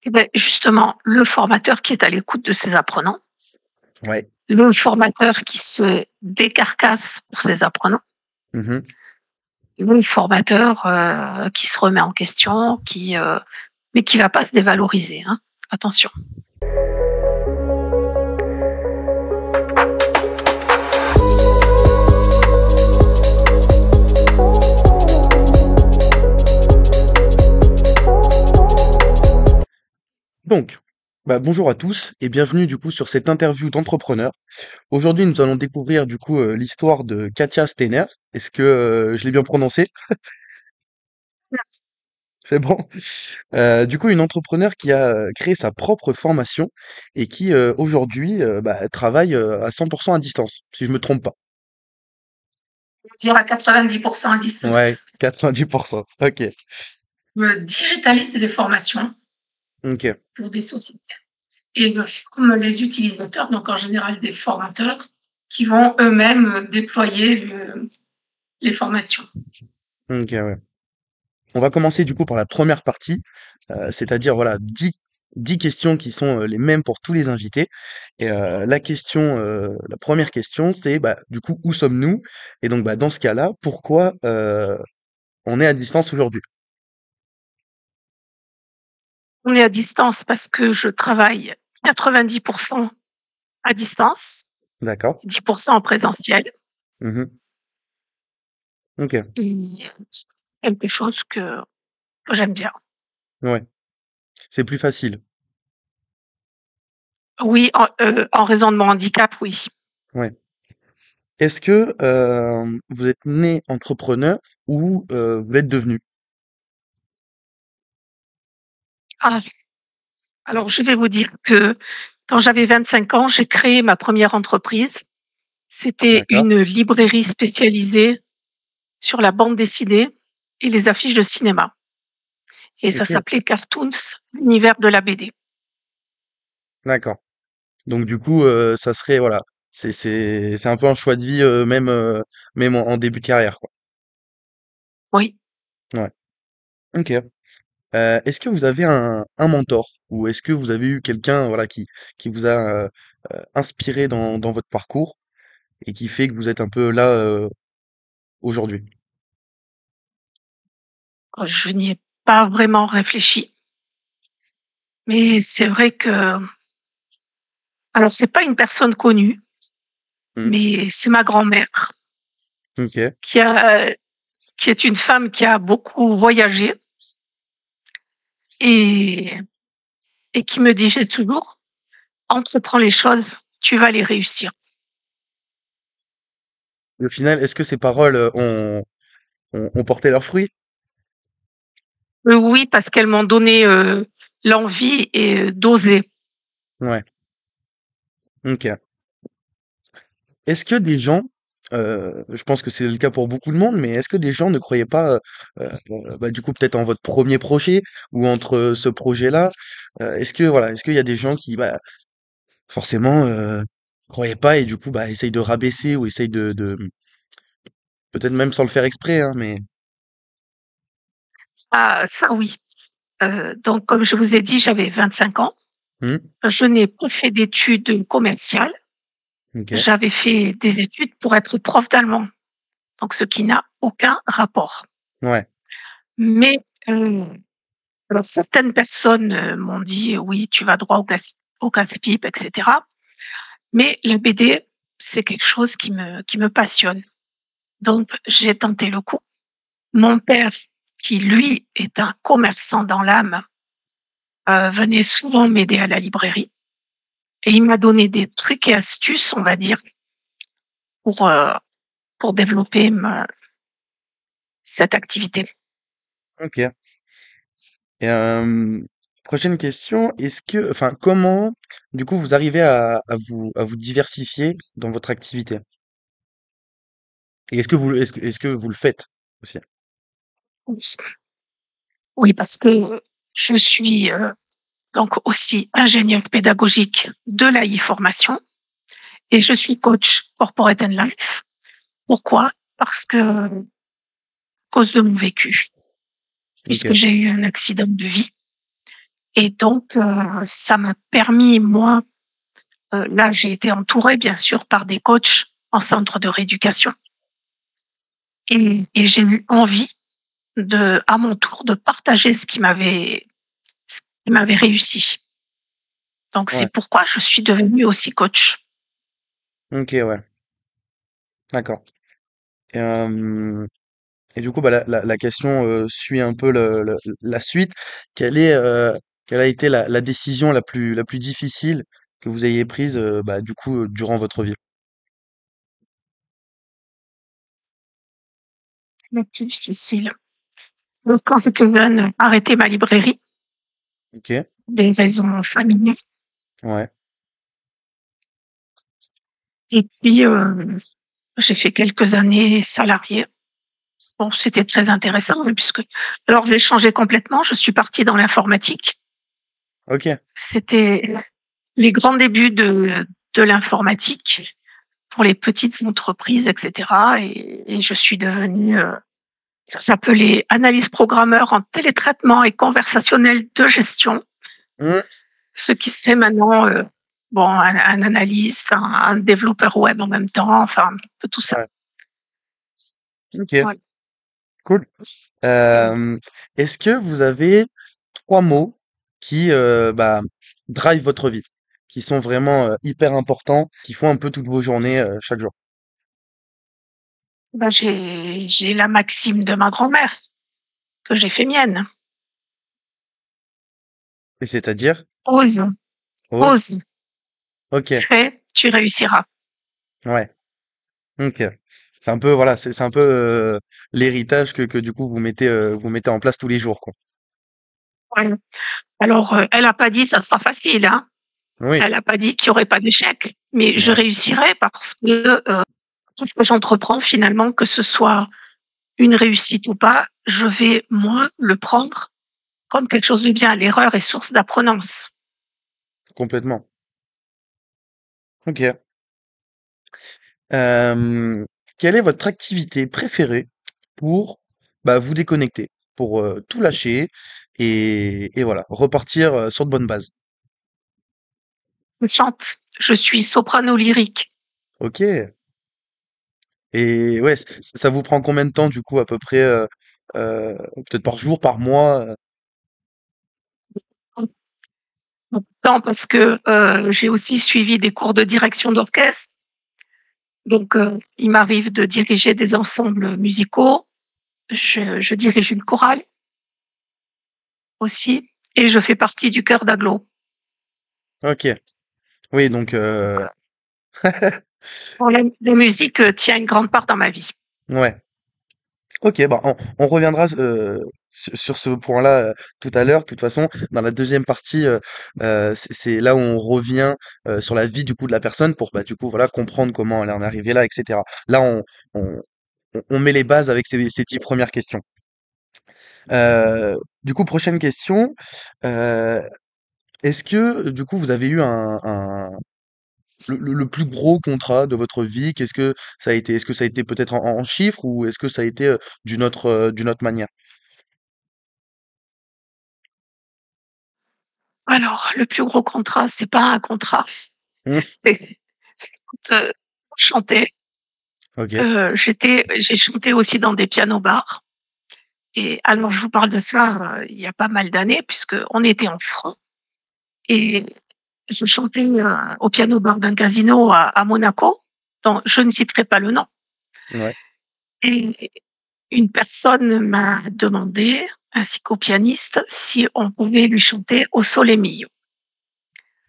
Et beh, justement, le formateur qui est à l'écoute de ses apprenants, Ouais. le formateur qui se décarcasse pour ses apprenants, Mmh. le formateur, qui se remet en question, mais qui va pas se dévaloriser, hein, attention. Donc, bonjour à tous et bienvenue du coup sur cette interview d'entrepreneur. Aujourd'hui, nous allons découvrir du coup, l'histoire de Katia Steiner. Est-ce que, je l'ai bien prononcé? C'est bon? Du coup, une entrepreneur qui a, créé sa propre formation et qui, aujourd'hui, travaille, à 100 à distance, si je me trompe pas. On va dire à 90 à distance. Ouais, 90. OK. Digitalise des formations OK. pour des sociétés et je forme les utilisateurs, donc en général des formateurs qui vont eux-mêmes déployer les formations. OK, ouais. On va commencer du coup par la première partie, c'est-à-dire voilà 10 questions qui sont, les mêmes pour tous les invités et la première question c'est, du coup, où sommes-nous? Et donc, dans ce cas-là, pourquoi, on est à distance aujourd'hui? On est à distance parce que je travaille 90 à distance, D'accord. 10 en présentiel Mmh. OK. et quelque chose que j'aime bien. Ouais, c'est plus facile. Oui, en raison de mon handicap, oui. Ouais. Est-ce que, vous êtes né entrepreneur ou, vous l'êtes devenu? Ah, alors je vais vous dire que quand j'avais 25 ans, j'ai créé ma première entreprise. C'était D'accord. une librairie spécialisée sur la bande dessinée et les affiches de cinéma et ça OK, s'appelait Cartoons, l'univers de la BD. d'accord. Donc du coup, ça serait voilà, c'est un peu un choix de vie, même en début de carrière, quoi. Oui. Ouais, OK. Est-ce que vous avez un mentor? Ou est-ce que vous avez eu quelqu'un, voilà, qui vous a, inspiré dans votre parcours et qui fait que vous êtes un peu là, aujourd'hui? Je n'y ai pas vraiment réfléchi, mais c'est vrai que alors c'est pas une personne connue, Mmh. mais c'est ma grand-mère OK. qui a qui est une femme qui a beaucoup voyagé et qui me disait toujours: «Entreprends les choses, tu vas les réussir». Et au final, est-ce que ces paroles, ont porté leurs fruits? Oui, parce qu'elles m'ont donné, l'envie d'oser. Ouais, OK. Est-ce que des gens, je pense que c'est le cas pour beaucoup de monde, mais est-ce que des gens ne croyaient pas, du coup, peut-être en votre premier projet ou entre ce projet-là? Est-ce que voilà, est-ce qu'il y a des gens qui, forcément, croyaient pas et du coup, essayent de rabaisser ou essayent peut-être même sans le faire exprès, hein, mais Ah ça oui, donc comme je vous ai dit, j'avais 25 ans. mmh, Je n'ai pas fait d'études commerciales. OK, J'avais fait des études pour être prof d'allemand, donc ce qui n'a aucun rapport. ouais, Mais, alors certaines personnes, m'ont dit: «Oui, tu vas droit au casse-pipe» et cetera. Mais la BD, c'est quelque chose qui me passionne. Donc j'ai tenté le coup. Mon père, qui lui est un commerçant dans l'âme, venait souvent m'aider à la librairie et il m'a donné des trucs et astuces, on va dire, pour, heu, pour développer cette activité. OK. Et prochaine question, est-ce que enfin, comment, du coup, vous arrivez à vous diversifier dans votre activité? Et est-ce que vous le faites aussi? Oui, oui, parce que je suis, donc aussi ingénieure pédagogique de l'AI-formation et je suis coach corporate and life. Pourquoi? Parce que, à cause de mon vécu, puisque OK, j'ai eu un accident de vie et donc ça m'a permis, moi, là, j'ai été entourée, bien sûr, par des coachs en centre de rééducation et j'ai eu envie à mon tour, de partager ce qui m'avait réussi. Donc c'est Ouais. pourquoi je suis devenue aussi coach. Ok, ouais. D'accord. Et, euh, et du coup, bah, la question suit un peu la suite. Quelle est, quelle a été la décision la plus difficile que vous ayez prise, bah, du coup, durant votre vie? Le plus difficile. Donc, quand j'étais jeune, arrêter ma librairie, Ok. des raisons familiales. Ouais. Et puis, j'ai fait quelques années salariée. Bon, c'était très intéressant, puisque alors j'ai changé complètement. Je suis partie dans l'informatique. Ok. C'était les grands débuts de l'informatique pour les petites entreprises, etc. Et je suis devenue, ça s'appelait analyse programmeur en télétraitement et conversationnel de gestion. Hmm, Ce qui se fait maintenant, bon, un analyste, un développeur web en même temps, enfin, un peu tout ça. ouais. Ok. Ouais. Cool. Est-ce que vous avez trois mots qui bah, drive votre vie, qui sont vraiment hyper importants, qui font un peu toutes vos journées chaque jour? Bah, j'ai la maxime de ma grand-mère que j'ai fait mienne. Et c'est-à-dire? Ose, Ose? ose, Ok. fais, tu réussiras. Ouais. Ok. C'est un peu voilà, c'est un peu l'héritage que du coup vous mettez en place tous les jours, quoi. Voilà. Alors, elle a pas dit ça sera facile, hein. Oui. Elle a pas dit qu'il y aurait pas d'échec, mais je Ouais. réussirai parce que tout ce que j'entreprends finalement, que ce soit une réussite ou pas, je vais moi le prendre comme quelque chose de bien. L'erreur est source d'apprenance. Complètement. Ok. Euh, Quelle est votre activité préférée pour bah, vous déconnecter, pour tout lâcher et voilà, repartir sur de bonnes bases? Je chante, je suis soprano lyrique. Ok. Et ouais, ça vous prend combien de temps du coup à peu près, peut-être par jour, par mois? Non, parce que j'ai aussi suivi des cours de direction d'orchestre. Donc, il m'arrive de diriger des ensembles musicaux. Je dirige une chorale aussi et je fais partie du chœur d'agglo. Ok. Oui, donc Bon, la musique tient une grande part dans ma vie. ouais. Ok, bah on reviendra sur ce point-là tout à l'heure. De toute façon, dans la deuxième partie, c'est là où on revient sur la vie du coup de la personne pour bah, du coup voilà comprendre comment elle en est arrivée là, etc. Là, on, on met les bases avec ces 10 premières questions. Du coup, prochaine question. euh, Est-ce que du coup vous avez eu le plus gros contrat de votre vie? Qu'est-ce que ça a été? Est-ce que ça a été peut-être en chiffres ou est-ce que ça a été d'une autre manière? Alors, le plus gros contrat, c'est pas un contrat, c'est quand, je chantais. OK. J'ai chanté aussi dans des pianos-bars et alors je vous parle de ça, il y a pas mal d'années puisqu'on était en francs et je chantais, au piano-bar d'un casino à Monaco, dont je ne citerai pas le nom Ouais. et une personne m'a demandé, ainsi qu'au pianiste, si on pouvait lui chanter O Sole Mio.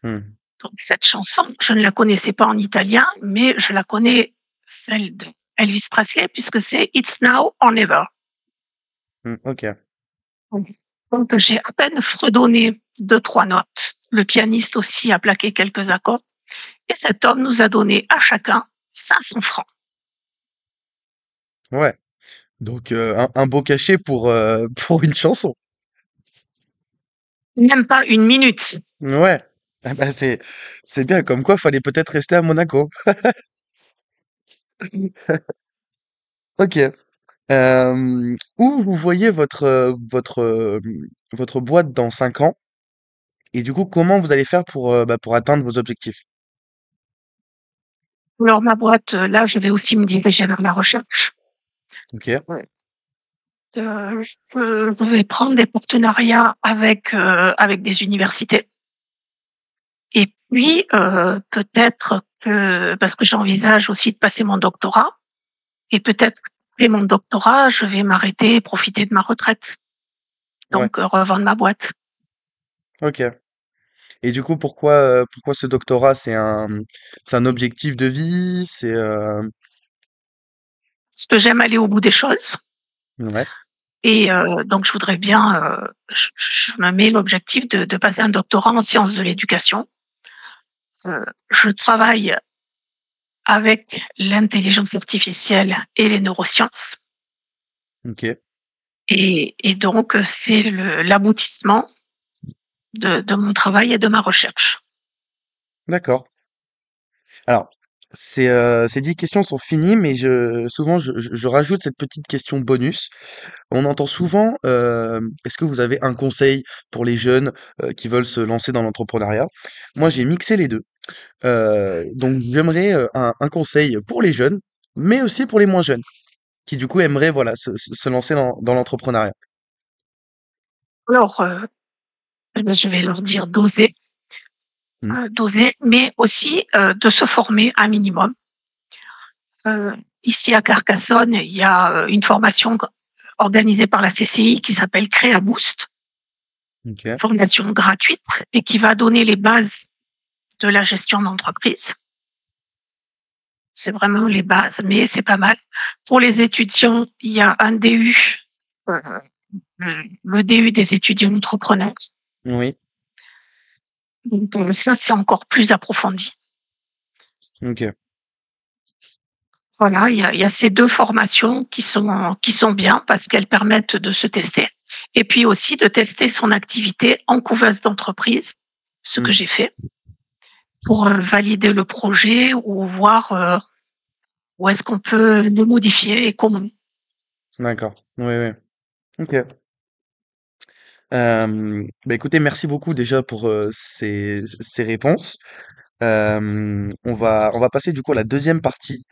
Mmh. Donc cette chanson, je ne la connaissais pas en italien, mais je la connais, celle de Elvis Presley, puisque c'est It's Now or Never. Mmh. OK. Donc j'ai à peine fredonné deux, trois notes. Le pianiste aussi a plaqué quelques accords. Et cet homme nous a donné à chacun 500 francs. Ouais. Donc un beau cachet pour une chanson. Même pas une minute. Ouais. Ah bah, c'est bien, comme quoi fallait peut-être rester à Monaco. OK. Où vous voyez votre boîte dans 5 ans? Et du coup, comment vous allez faire pour atteindre vos objectifs? Alors ma boîte, là, je vais aussi me diriger vers la recherche. OK, Ouais. Je vais prendre des partenariats avec des universités et puis, peut-être que parce que j'envisage aussi de passer mon doctorat et peut-être qu'après mon doctorat, je vais m'arrêter et profiter de ma retraite, ouais, donc revendre ma boîte. OK. Et du coup, pourquoi ce doctorat? C'est un objectif de vie? Parce que j'aime aller au bout des choses Ouais, et donc je voudrais bien, je me mets l'objectif de passer un doctorat en sciences de l'éducation. Je travaille avec l'intelligence artificielle et les neurosciences OK, et donc c'est l'aboutissement de mon travail et de ma recherche. d'accord. Alors, ces 10 questions sont finies, mais souvent, je rajoute cette petite question bonus. On entend souvent, est-ce que vous avez un conseil pour les jeunes qui veulent se lancer dans l'entrepreneuriat? Moi, j'ai mixé les deux. Donc, j'aimerais un conseil pour les jeunes, mais aussi pour les moins jeunes, qui du coup aimeraient voilà, se lancer dans l'entrepreneuriat. Alors, eh ben, je vais leur dire Mmh, d'oser, mais aussi, de se former un minimum. Ici à Carcassonne, il y a, une formation organisée par la CCI qui s'appelle Créa Boost, OK, formation gratuite et qui va donner les bases de la gestion d'entreprise. C'est vraiment les bases, mais c'est pas mal. Pour les étudiants, il y a un DU, heu, le DU des étudiants entrepreneurs. oui, Donc ça, c'est encore plus approfondi. OK, Voilà, il y a ces 2 formations qui sont bien parce qu'elles permettent de se tester et puis aussi de tester son activité en couveuse d'entreprise, ce mmh, que j'ai fait pour, valider le projet ou voir, où est-ce qu'on peut le modifier et comment. d'accord. Oui, oui. OK. Bah, écoutez, merci beaucoup déjà pour, ces réponses. On va passer du coup à la deuxième partie.